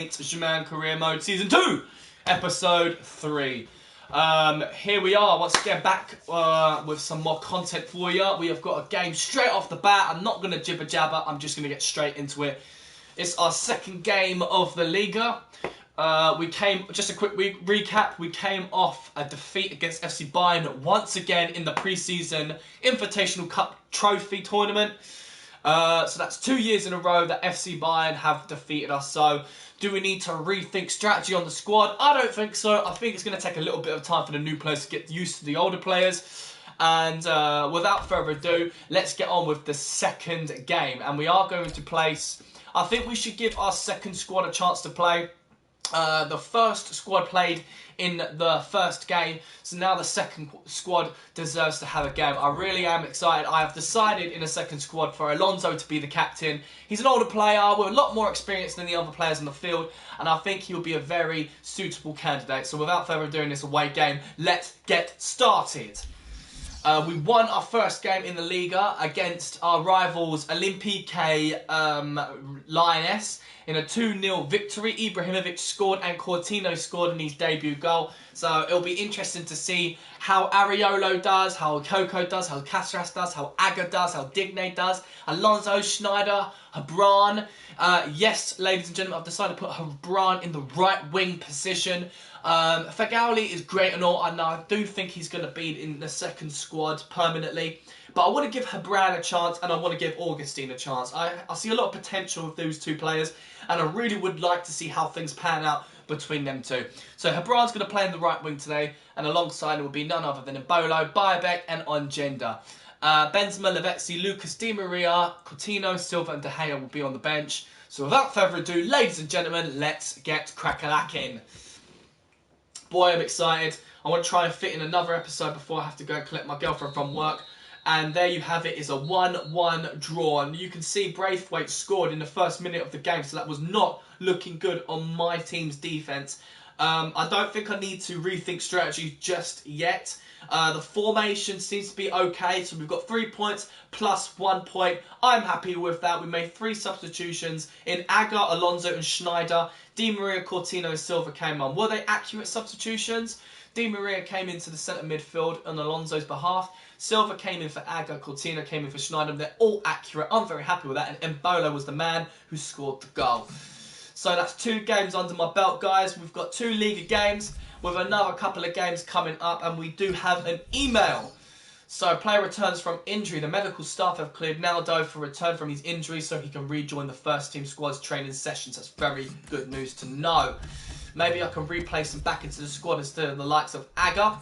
It's Shaman Career Mode Season 2, Episode 3. Here we are, once again, back with some more content for you. We have got a game straight off the bat. I'm not going to jibber jabber, I'm just going to get straight into it. It's our second game of the Liga. Just a quick recap, we came off a defeat against FC Bayern once again in the pre-season Invitational Cup Trophy Tournament. So that's 2 years in a row that FC Bayern have defeated us. So do we need to rethink strategy on the squad? I don't think so. I think it's going to take a little bit of time for the new players to get used to the older players. And without further ado, let's get on with the second game. And we are going to place... I think we should give our second squad a chance to play. The first squad played in the first game, so now the second squad deserves to have a game. I really am excited. I have decided in a second squad for Alonso to be the captain. He's an older player with a lot more experience than the other players on the field, and I think he'll be a very suitable candidate. So without further ado in this away game, let's get started. We won our first game in the Liga against our rivals Olympique Lioness in a 2-0 victory. Ibrahimovic scored and Coutinho scored in his debut goal. So it'll be interesting to see how Ariolo does, how Coco does, how Caceres does, how Aga does, how Digne does, Alonso, Schneider, Hebron. Yes, ladies and gentlemen, I've decided to put Hebron in the right wing position. Fagauli is great and all, and I do think he's going to be in the second squad permanently. But I want to give Hebron a chance, and I want to give Augustine a chance. I see a lot of potential with those two players, and I really would like to see how things pan out between them two. So Hebron's going to play in the right wing today, and alongside him will be none other than Embolo, Bayabek, and Ongenda. Benzema, Lavezzi, Lucas, Di Maria, Coutinho, Silva, and De Gea will be on the bench. So without further ado, ladies and gentlemen, let's get crack-a-lacking. Boy, I'm excited. I want to try and fit in another episode before I have to go and collect my girlfriend from work. And there you have it, is a 1-1 draw. And you can see Braithwaite scored in the first minute of the game, so that was not looking good on my team's defence. I don't think I need to rethink strategy just yet. The formation seems to be okay, so we've got 3 points plus 1 point. I'm happy with that. We made 3 substitutions in Aga, Alonso and Schneider. Di Maria, Coutinho and Silva came on. Were they accurate substitutions? Di Maria came into the centre midfield on Alonso's behalf. Silva came in for Aga, Coutinho came in for Schneider. They're all accurate. I'm very happy with that. And Embolo was the man who scored the goal. So that's 2 games under my belt, guys. We've got 2 Liga games with another couple of games coming up. And we do have an email. So player returns from injury. The medical staff have cleared Naldo for return from his injury so he can rejoin the first team squad's training sessions. That's very good news to know. Maybe I can replace him back into the squad instead of the likes of Aga.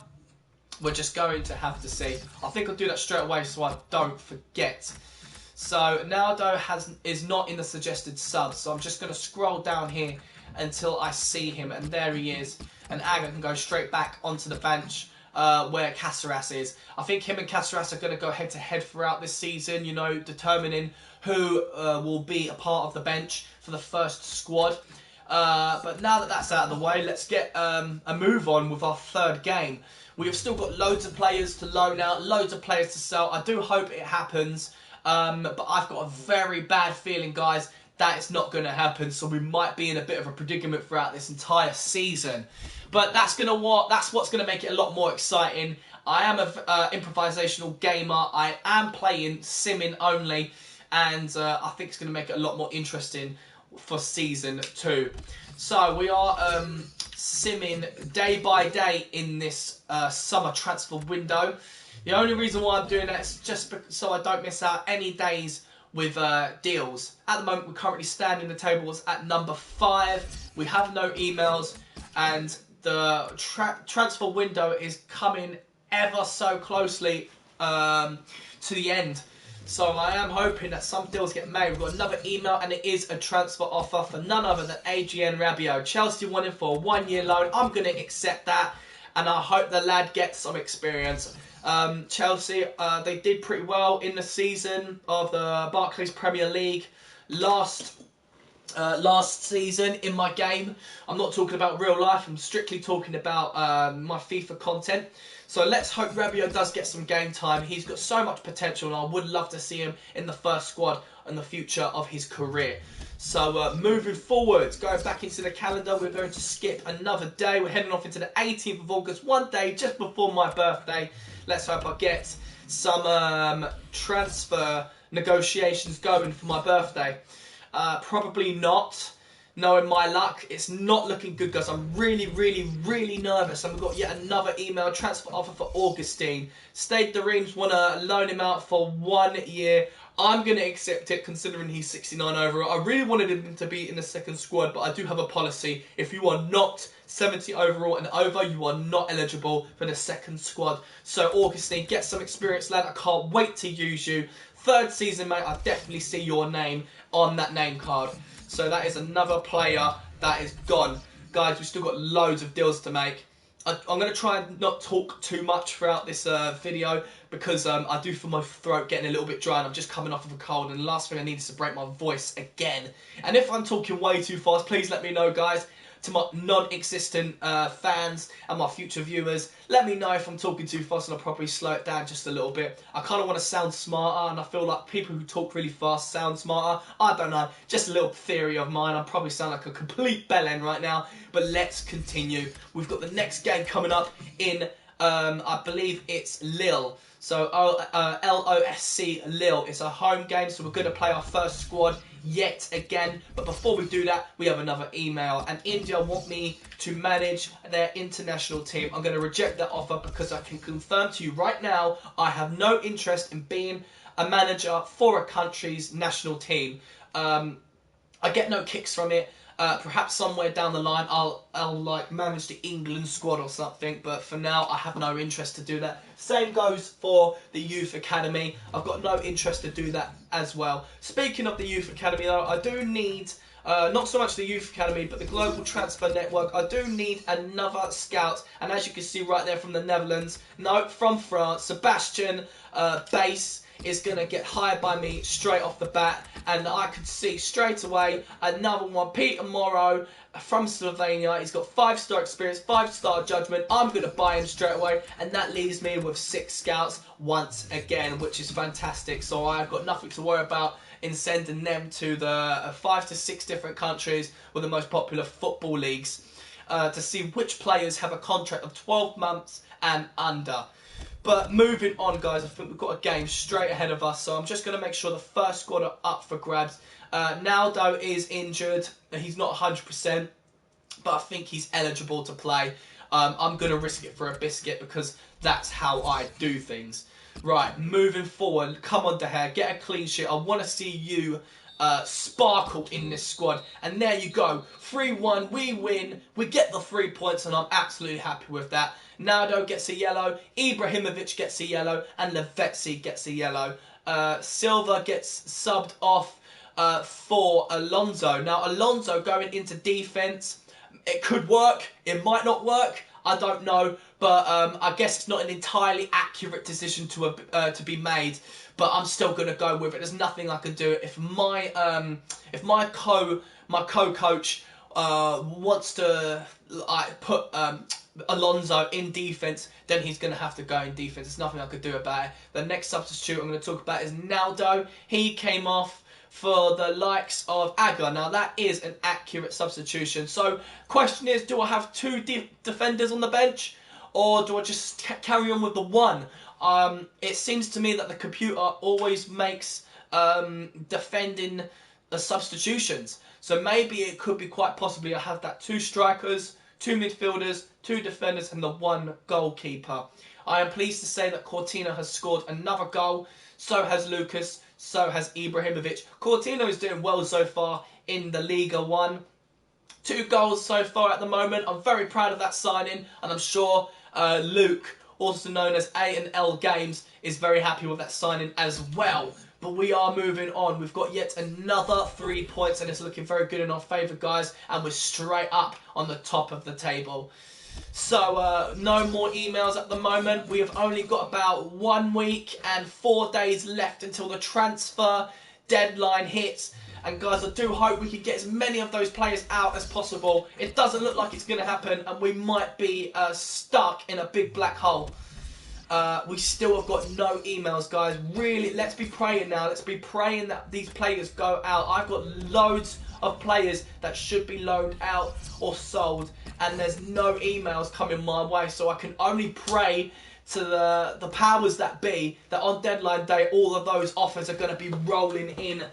We're just going to have to see. I think I'll do that straight away so I don't forget. So Naldo is not in the suggested subs. So I'm just going to scroll down here until I see him. And there he is. And Aga can go straight back onto the bench where Caceres is. I think him and Caceres are going to go head-to-head throughout this season, you know, determining who will be a part of the bench for the first squad. But now that that's out of the way, let's get a move on with our third game. We have still got loads of players to loan out, loads of players to sell. I do hope it happens, but I've got a very bad feeling, guys, that it's not going to happen. So we might be in a bit of a predicament throughout this entire season. But that's what's going to make it a lot more exciting. I am an improvisational gamer. I am playing simming only, and I think it's going to make it a lot more interesting for season 2. So we are simming day by day in this summer transfer window. The only reason why I'm doing that is just so I don't miss out any days with deals. At the moment, we're currently standing the tables at number 5. We have no emails, and the transfer window is coming ever so closely to the end. So I am hoping that some deals get made. We've got another email, and it is a transfer offer for none other than Adrien Rabiot. Chelsea want him for a 1-year loan. I'm going to accept that, and I hope the lad gets some experience. Chelsea, they did pretty well in the season of the Barclays Premier League. Last last season in my game. I'm not talking about real life, I'm strictly talking about my FIFA content. So let's hope Rabiot does get some game time. He's got so much potential and I would love to see him in the first squad in the future of his career. So moving forward, going back into the calendar, we're going to skip another day. We're heading off into the 18th of August, one day just before my birthday. Let's hope I get some transfer negotiations going for my birthday. Probably not. Knowing my luck, it's not looking good, guys. I'm really nervous. And we've got yet another email transfer offer for Augustine. Stade the Reims want to loan him out for 1 year. I'm going to accept it considering he's 69 overall. I really wanted him to be in the second squad, but I do have a policy. If you are not 70 overall and over, you are not eligible for the second squad. So Augustine, get some experience, lad. I can't wait to use you. Third season, mate, I definitely see your name on that name card. So that is another player that is gone. Guys, we've still got loads of deals to make. I'm going to try and not talk too much throughout this video because I do feel my throat getting a little bit dry and I'm just coming off of a cold, and the last thing I need is to break my voice again. And if I'm talking way too fast, please let me know, guys. To my non-existent fans and my future viewers, let me know if I'm talking too fast and I'll probably slow it down just a little bit. I kind of want to sound smarter, and I feel like people who talk really fast sound smarter. I don't know, just a little theory of mine. I probably sound like a complete bellend right now, but let's continue. We've got the next game coming up in, I believe it's Lille. So LOSC Lille. It's a home game, so we're going to play our first squad yet again. But before we do that, we have another email. And India want me to manage their international team. I'm going to reject that offer because I can confirm to you right now, I have no interest in being a manager for a country's national team. I get no kicks from it. Perhaps somewhere down the line I'll like manage the England squad or something, but for now I have no interest to do that. Same goes for the youth academy. I've got no interest to do that as well. Speaking of the youth academy though, I do need not so much the youth academy but the global transfer network. I do need another scout, and as you can see right there from the Netherlands, no, from France, Sebastian Base is going to get hired by me straight off the bat, and I could see straight away another one, Peter Morrow from Slovenia. He's got 5-star experience, 5-star judgment. I'm going to buy him straight away, and that leaves me with 6 scouts once again, which is fantastic. So I've got nothing to worry about in sending them to the 5 to 6 different countries with the most popular football leagues to see which players have a contract of 12 months and under. But moving on, guys, I think we've got a game straight ahead of us, so I'm just going to make sure the first squad are up for grabs. Naldo is injured. He's not 100%, but I think he's eligible to play. I'm going to risk it for a biscuit because that's how I do things. Right, moving forward. Come on, De Gea, get a clean sheet. I want to see you sparkle in this squad. And there you go. 3-1, we win. We get the 3 points, and I'm absolutely happy with that. Naldo gets a yellow, Ibrahimovic gets a yellow, and Lavezzi gets a yellow. Silva gets subbed off for Alonso. Now, Alonso going into defence, it could work, it might not work, I don't know, but I guess it's not an entirely accurate decision to be made. But I'm still going to go with it. There's nothing I can do. If my co-coach wants to put Alonso in defence, then he's going to have to go in defence. There's nothing I could do about it. The next substitute I'm going to talk about is Naldo. He came off for the likes of Aga. Now that is an accurate substitution. So question is, do I have 2 defenders on the bench, or do I just carry on with the 1? It seems to me that the computer always makes defending the substitutions. So maybe it could be quite possibly I have that 2 strikers, 2 midfielders, 2 defenders, and the 1 goalkeeper. I am pleased to say that Coutinho has scored another goal. So has Lucas. So has Ibrahimovic. Coutinho is doing well so far in the Liga 1. 2 goals so far at the moment. I'm very proud of that signing, and I'm sure Luke, also known as A&L Games, is very happy with that signing as well. But we are moving on. We've got yet another 3 points, and it's looking very good in our favour, guys. And we're straight up on the top of the table. So, no more emails at the moment. We have only got about 1 week and 4 days left until the transfer deadline hits. And guys, I do hope we can get as many of those players out as possible. It doesn't look like it's going to happen, and we might be stuck in a big black hole. We still have got no emails, guys. Really, let's be praying now. Let's be praying that these players go out. I've got loads of players that should be loaned out or sold, and there's no emails coming my way. So I can only pray to the powers that be that on deadline day all of those offers are going to be rolling in.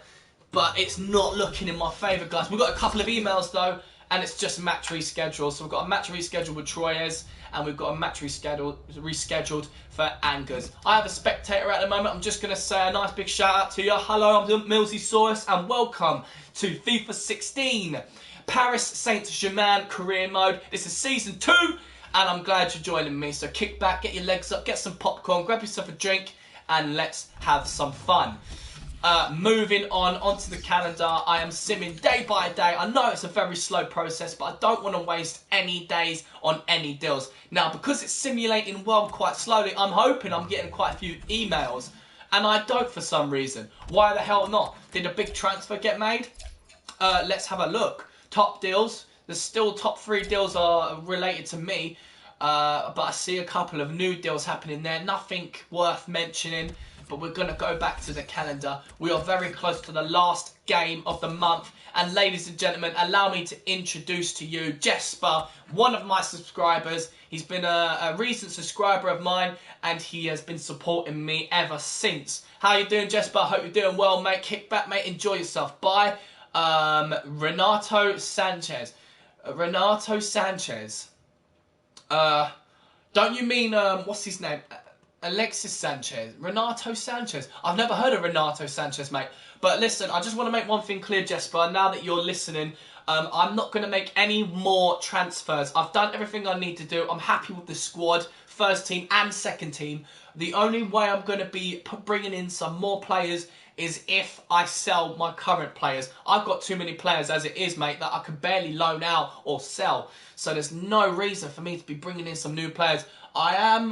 But it's not looking in my favour, guys. We've got a couple of emails though, and it's just match rescheduled. So we've got a match rescheduled with Troyes, and we've got a match rescheduled for Angers. I have a spectator at the moment. I'm just going to say a nice big shout out to you. Hello, I'm Millsy and welcome to FIFA 16 Paris Saint-Germain career mode. This is season 2, and I'm glad you're joining me. So kick back, get your legs up, get some popcorn, grab yourself a drink, and let's have some fun. Moving on onto the calendar, I am simming day by day. I know it's a very slow process, but I don't want to waste any days on any deals. Now, because it's simulating well quite slowly, I'm hoping I'm getting quite a few emails, and I don't for some reason. Why the hell not? Did a big transfer get made? Let's have a look. Top deals. There's still top 3 deals are related to me, but I see a couple of new deals happening there. Nothing worth mentioning. But we're going to go back to the calendar. We are very close to the last game of the month. And ladies and gentlemen, allow me to introduce to you Jesper, one of my subscribers. He's been a recent subscriber of mine, and he has been supporting me ever since. How you doing, Jesper? I hope you're doing well, mate. Kick back, mate. Enjoy yourself. Bye. Renato Sanchez. Renato Sanchez. Don't you mean, what's his name? Alexis Sanchez. Renato Sanchez. I've never heard of Renato Sanchez, mate. But listen, I just want to make one thing clear, Jesper. Now that you're listening, I'm not going to make any more transfers. I've done everything I need to do. I'm happy with the squad, first team and second team. The only way I'm going to be bringing in some more players is if I sell my current players. I've got too many players as it is, mate, that I can barely loan out or sell. So there's no reason for me to be bringing in some new players. I am,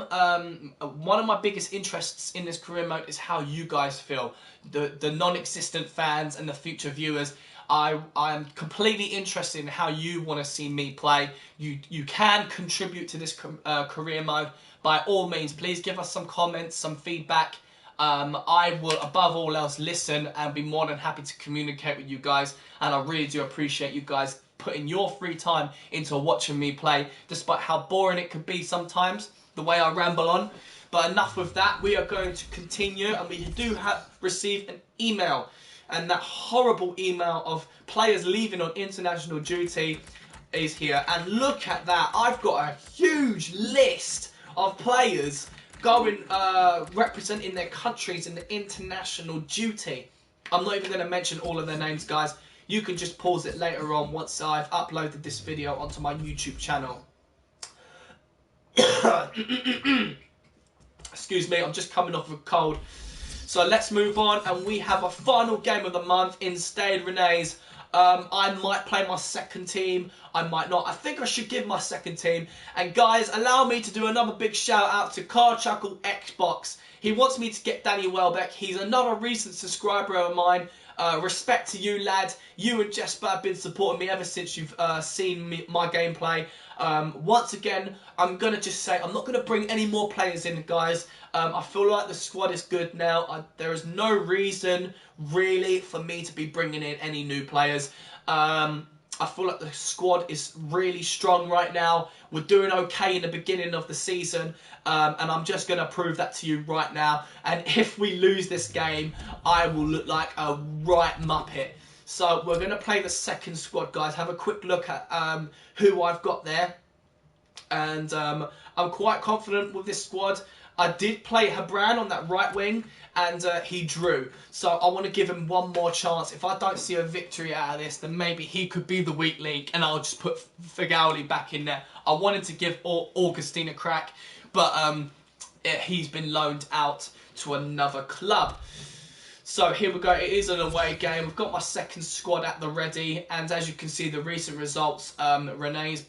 one of my biggest interests in this career mode is how you guys feel. The non-existent fans and the future viewers. I'm completely interested in how you want to see me play. You can contribute to this career mode. By all means, please give us some comments, some feedback. I will, above all else, listen and be more than happy to communicate with you guys. And I really do appreciate you guys putting your free time into watching me play, despite how boring it could be sometimes, the way I ramble on. But enough with that, we are going to continue, and we do have received an email, and that horrible email of players leaving on international duty is here. And look at that, I've got a huge list of players going, representing their countries in the international duty. I'm not even going to mention all of their names, guys. You can just pause it later on once I've uploaded this video onto my YouTube channel. Excuse me, I'm just coming off a cold. So let's move on, and we have a final game of the month in Stade Rennais. I might play my second team, I might not. I think I should give my second team. And guys, allow me to do another big shout out to Car Chuckle Xbox. He wants me to get Danny Welbeck. He's another recent subscriber of mine. Respect to you, lad. You and Jesper have been supporting me ever since you've seen my gameplay. Once again, I'm going to just say I'm not going to bring any more players in, guys. I feel like the squad is good now. There is no reason, really, for me to be bringing in any new players. I feel like the squad is really strong right now. We're doing okay in the beginning of the season. And I'm just going to prove that to you right now. And if we lose this game, I will look like a right muppet. So we're going to play the second squad, guys. Have a quick look at who I've got there. And I'm quite confident with this squad. I did play Hebran on that right wing, and he drew. So I want to give him one more chance. If I don't see a victory out of this, then maybe he could be the weak link, and I'll just put Figauli back in there. I wanted to give Augustine a crack, but he's been loaned out to another club. So here we go, it is an away game. I've got my second squad at the ready, and as you can see the recent results, Rennais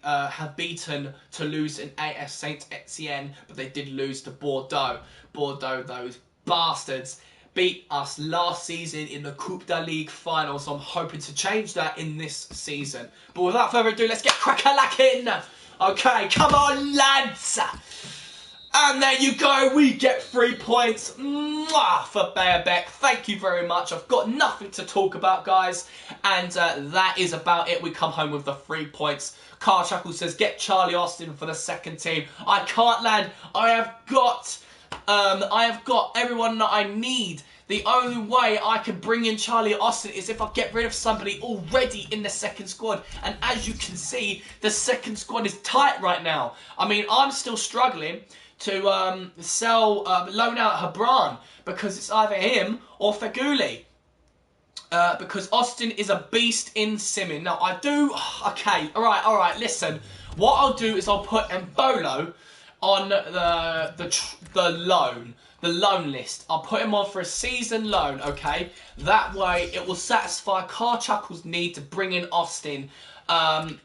have beaten Toulouse and AS Saint Etienne, but they did lose to Bordeaux. Bordeaux, those bastards. beat us last season in the Coupe de Ligue final, so I'm hoping to change that in this season. But without further ado, let's get crack-a-lacking. Okay, come on, lads. And there you go, we get 3 points. Mwah, for Bearbeck. Thank you very much. I've got nothing to talk about, guys. And that is about it. We come home with the 3 points. Carl Chuckle says, get Charlie Austin for the second team. I can't, lad. I have got everyone that I need. The only way I can bring in Charlie Austin is if I get rid of somebody already in the second squad. And as you can see, the second squad is tight right now. I mean, I'm still struggling to loan out Hebron, because it's either him or Feghouli. Because Austin is a beast in simming. Now, I do... Okay, alright, listen. What I'll do is I'll put Mbolo on the loan list. I'll put him on for a season loan, okay? That way, it will satisfy Carl Chuckle's need to bring in Austin. Alright,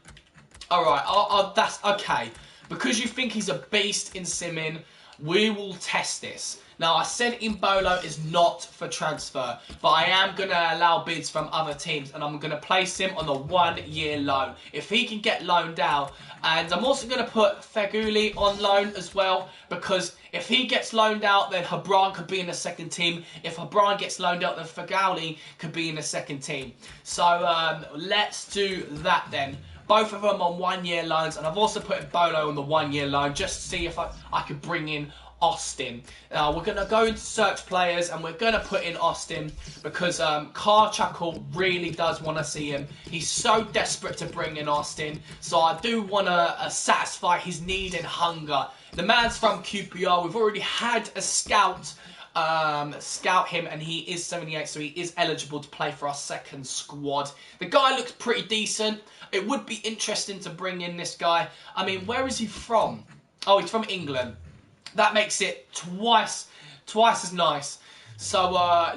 that's okay. Because you think he's a beast in simming, we will test this. Now, I said Mbolo is not for transfer, but I am going to allow bids from other teams, and I'm going to place him on a 1-year loan. If he can get loaned out, and I'm also going to put Feghouli on loan as well, because if he gets loaned out, then Hebron could be in the second team. If Hebron gets loaned out, then Feghouli could be in the second team. So, let's do that then. Both of them on 1-year loans, and I've also put Mbolo on the 1-year loan just to see if I could bring in Austin. Now, we're going to go into search players, and we're going to put in Austin because Carl Chuckle really does want to see him. He's so desperate to bring in Austin, so I do want to satisfy his need and hunger. The man's from QPR. We've already had a scout him, and he is 78, so he is eligible to play for our second squad. The guy looks pretty decent. It would be interesting to bring in this guy. I mean, where is he from? Oh, he's from England. That makes it twice as nice. So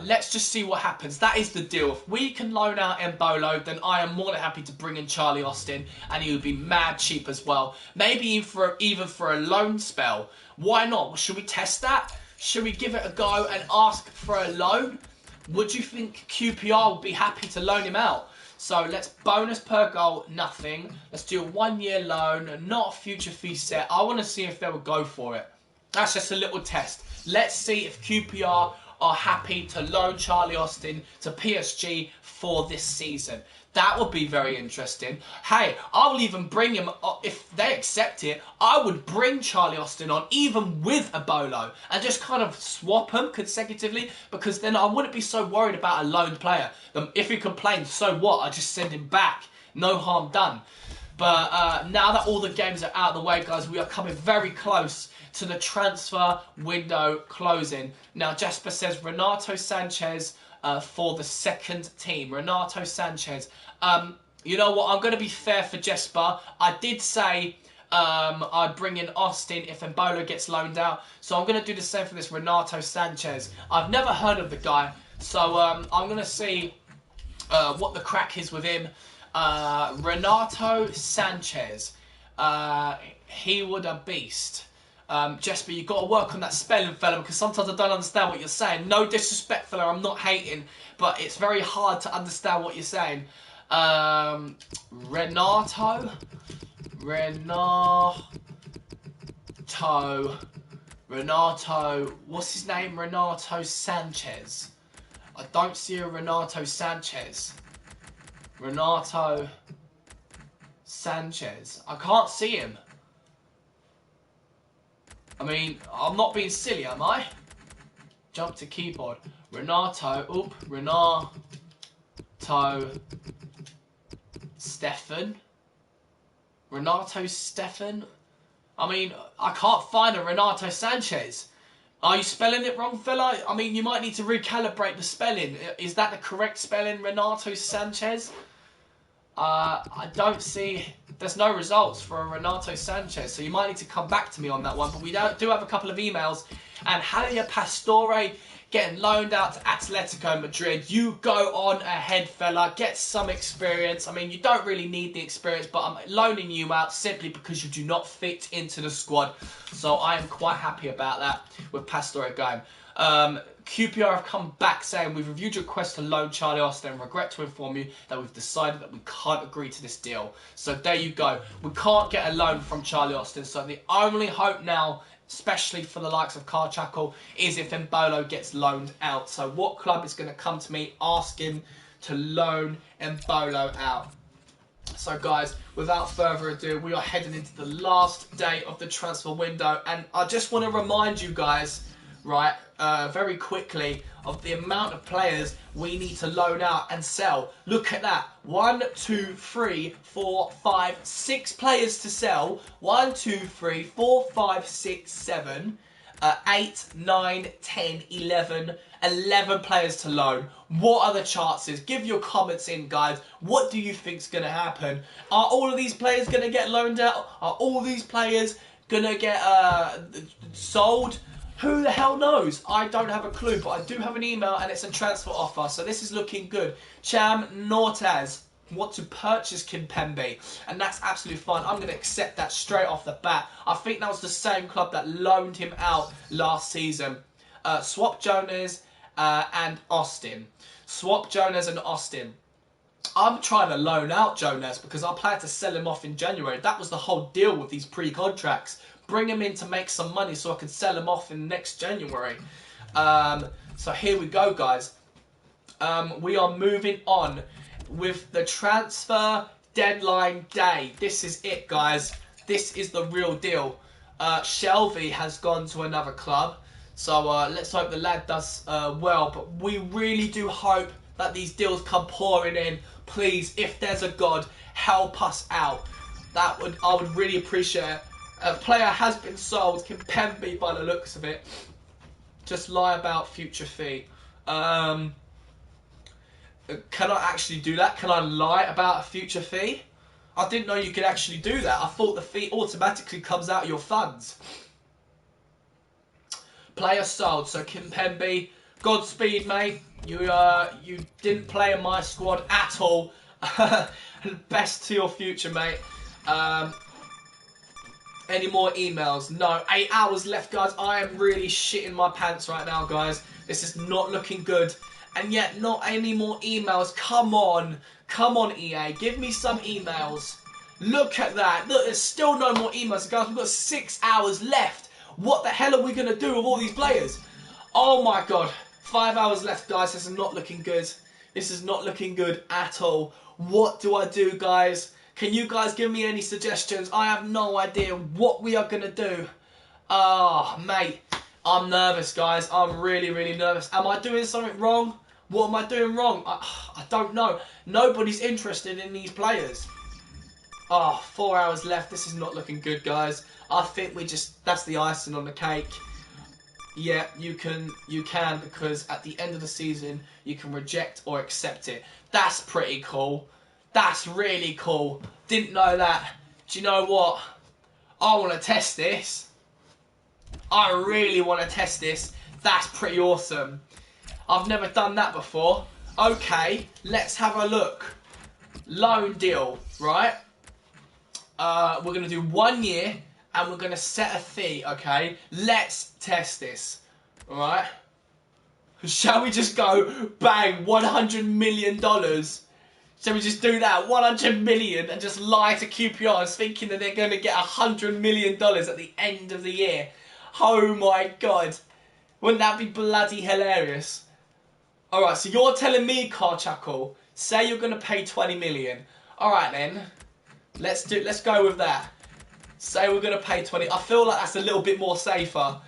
let's just see what happens. That is the deal. If we can loan out Mbolo, then I am more than happy to bring in Charlie Austin, and he would be mad cheap as well. Maybe even for a loan spell. Why not? Should we test that? Should we give it a go and ask for a loan? Would you think QPR would be happy to loan him out? So let's bonus per goal, nothing. Let's do a 1-year loan, not a future fee set. I want to see if they would go for it. That's just a little test. Let's see if QPR are happy to loan Charlie Austin to PSG for this season. That would be very interesting. Hey, I will even bring him, if they accept it, I would bring Charlie Austin on even with Mbolo and just kind of swap them consecutively, because then I wouldn't be so worried about a loaned player. If he complains, so what? I just send him back. No harm done. But now that all the games are out of the way, guys, we are coming very close to the transfer window closing. Now, Jasper says Renato Sanchez for the second team. Renato Sanchez. You know what? I'm going to be fair for Jesper. I did say I'd bring in Austin if Mbolo gets loaned out. So I'm going to do the same for this Renato Sanchez. I've never heard of the guy. So I'm going to see what the crack is with him. Renato Sanchez. He would a beast. Jesper, you've got to work on that spelling, fella, because sometimes I don't understand what you're saying. No disrespect, fella, I'm not hating, but it's very hard to understand what you're saying. Renato, what's his name? Renato Sanchez. I don't see a Renato Sanchez. Renato Sanchez. I can't see him. I mean, I'm not being silly, am I? Jump to keyboard. Renato Stefan. Renato Stefan. I mean, I can't find a Renato Sanchez. Are you spelling it wrong, fella? I mean, you might need to recalibrate the spelling. Is that the correct spelling, Renato Sanchez? I don't see... There's no results for a Renato Sanchez, so you might need to come back to me on that one. But we do have a couple of emails. And Javier Pastore getting loaned out to Atletico Madrid. You go on ahead, fella. Get some experience. I mean, you don't really need the experience, but I'm loaning you out simply because you do not fit into the squad. So I am quite happy about that with Pastore going. QPR have come back saying, we've reviewed your request to loan Charlie Austin and regret to inform you that we've decided that we can't agree to this deal. So there you go. We can't get a loan from Charlie Austin. So the only hope now, especially for the likes of Carchackle, is if Mbolo gets loaned out. So what club is going to come to me asking to loan Mbolo out? So guys, without further ado, we are heading into the last day of the transfer window, and I just want to remind you guys, right, very quickly, of the amount of players we need to loan out and sell. Look at that. 1, 2, 3, 4, 5, 6 players to sell. 1, 2, 3, 4, 5, 6, 7, 8, 9, 10, 11 players to loan. What are the chances? Give your comments in, guys. What do you think's going to happen? Are all of these players going to get loaned out? Are all these players going to get sold? Who the hell knows? I don't have a clue, but I do have an email and it's a transfer offer, so this is looking good. Cham Nortaz want to purchase Kimpembe, and that's absolutely fine. I'm going to accept that straight off the bat. I think that was the same club that loaned him out last season. Swap Jonas and Austin. Swap Jonas and Austin. I'm trying to loan out Jonas because I plan to sell him off in January. That was the whole deal with these pre-contracts. Bring him in to make some money so I can sell him off in next January. So here we go, guys. We are moving on with the transfer deadline day. This is it, guys. This is the real deal. Shelby has gone to another club. So let's hope the lad does well. But we really do hope that these deals come pouring in. Please, if there's a God, help us out. I would really appreciate it. A player has been sold. Kimpembe, by the looks of it. Just lie about future fee. Can I actually do that? Can I lie about a future fee? I didn't know you could actually do that. I thought the fee automatically comes out of your funds. Player sold. So Kimpembe, Godspeed, mate. You didn't play in my squad at all. Best to your future, mate. Any more emails? No. 8 hours left, guys. I am really shitting my pants right now, guys. This is not looking good. And yet, not any more emails. Come on. Come on, EA. Give me some emails. Look at that. Look, there's still no more emails, guys. We've got 6 hours left. What the hell are we going to do with all these players? Oh, my God. 5 hours left, guys. This is not looking good. This is not looking good at all. What do I do, guys? Can you guys give me any suggestions? I have no idea what we are going to do. Ah, mate. I'm nervous, guys. I'm really, really nervous. Am I doing something wrong? What am I doing wrong? I don't know. Nobody's interested in these players. Oh, 4 hours left. This is not looking good, guys. I think that's the icing on the cake. Yeah, you can because at the end of the season, you can reject or accept it. That's pretty cool. That's really cool. Didn't know that. Do you know what? I want to test this. I really want to test this. That's pretty awesome. I've never done that before. Okay, let's have a look. Loan deal, right? We're going to do 1 year and we're going to set a fee, okay? Let's test this, alright? Shall we just go, bang, $100 million? Shall we just do that, 100 million, and just lie to QPRs thinking that they're going to get $100 million at the end of the year? Oh my God. Wouldn't that be bloody hilarious? Alright, so you're telling me, Carchackle, say you're going to pay 20 million. Alright then, let's go with that. Say we're going to pay 20. I feel like that's a little bit more safer.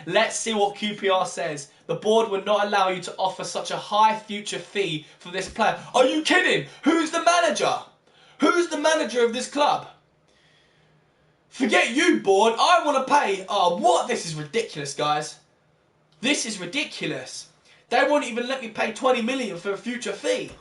Let's see what QPR says. The board would not allow you to offer such a high future fee for this player. Are you kidding? Who's the manager? Who's the manager of this club? Forget you, board. I want to pay. Oh, what? This is ridiculous, guys. This is ridiculous. They won't even let me pay 20 million for a future fee.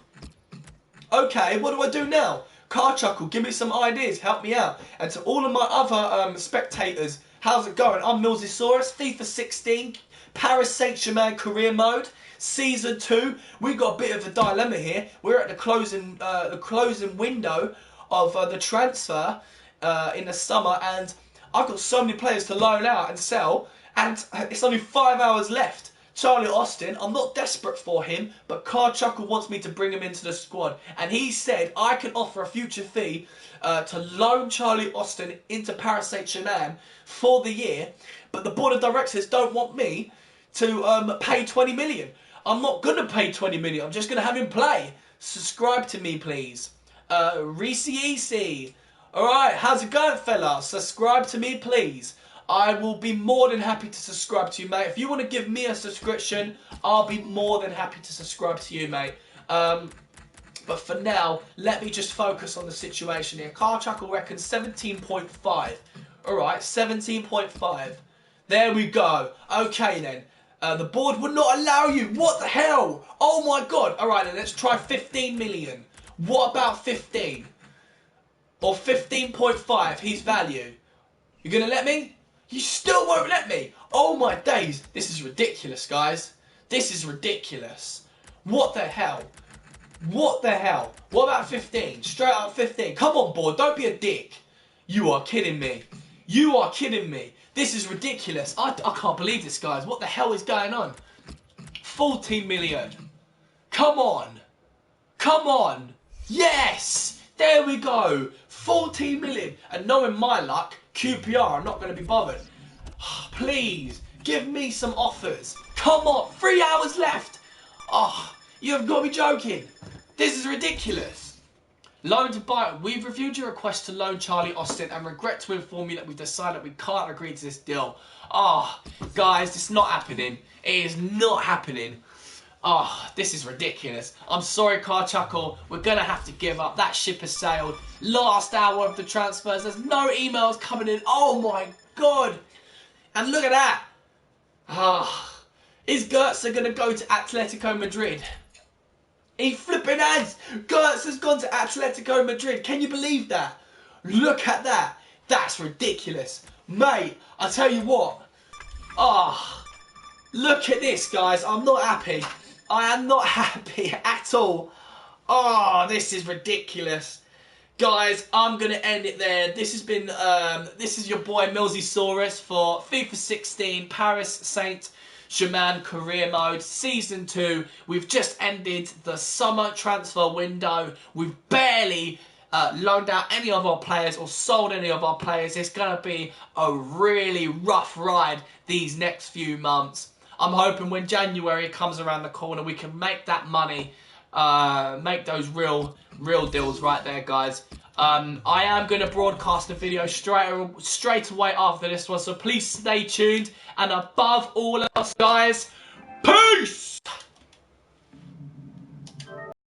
Okay, what do I do now? Carchuckle, give me some ideas. Help me out. And to all of my other spectators, how's it going? I'm Milzisaurus, FIFA 16, Paris Saint-Germain career mode, Season 2. We've got a bit of a dilemma here. We're at the closing window of the transfer in the summer, and I've got so many players to loan out and sell, And it's only 5 hours left. Charlie Austin, I'm not desperate for him, but Chuckle wants me to bring him into the squad. And he said I can offer a future fee to loan Charlie Austin into Paris Saint-Germain for the year, but the board of directors don't want me to pay 20 million. I'm not going to pay 20 million, I'm just going to have him play. Subscribe to me, please. Reese Easy. Alright, how's it going, fella? Subscribe to me, please. I will be more than happy to subscribe to you, mate. If you want to give me a subscription, I'll be more than happy to subscribe to you, mate. But for now, let me just focus on the situation here. Carl Chuckle reckons 17.5. Alright, 17.5. There we go. Okay then. The board would not allow you. What the hell? Oh my god. Alright then, let's try 15 million. What about 15? Or 15.5, his value. You gonna let me? You still won't let me. Oh my days. This is ridiculous, guys. This is ridiculous. What the hell? What the hell? What about 15? Straight up 15. Come on, board. Don't be a dick. You are kidding me. You are kidding me. This is ridiculous. I can't believe this, guys. What the hell is going on? 14 million. Come on. Come on. Yes. There we go. 14 million. And knowing my luck, QPR are not going to be bothered. Please, give me some offers. Come on. 3 hours left. Oh, you have got to be joking. This is ridiculous. Loan to buy. We've reviewed your request to loan Charlie Austin and regret to inform you that we've decided we can't agree to this deal. Oh, guys, it's not happening. It is not happening. Oh, this is ridiculous. I'm sorry, Car Chuckle. We're going to have to give up. That ship has sailed. Last hour of the transfers. There's no emails coming in. Oh, my God. And look at that. Ah, is Götze going to go to Atletico Madrid? He flipping has. Götze has gone to Atletico Madrid. Can you believe that? Look at that. That's ridiculous. Mate, I tell you what. Ah, look at this, guys. I'm not happy. I am not happy at all. Oh, this is ridiculous. Guys, I'm going to end it there. This has been, this is your boy Millsysaurus for FIFA 16 Paris Saint-Germain Career Mode Season 2. We've just ended the summer transfer window. We've barely loaned out any of our players or sold any of our players. It's going to be a really rough ride these next few months. I'm hoping when January comes around the corner, we can make that money, make those real deals right there, guys. I am going to broadcast a video straight away after this one, so please stay tuned. And above all else, guys, peace!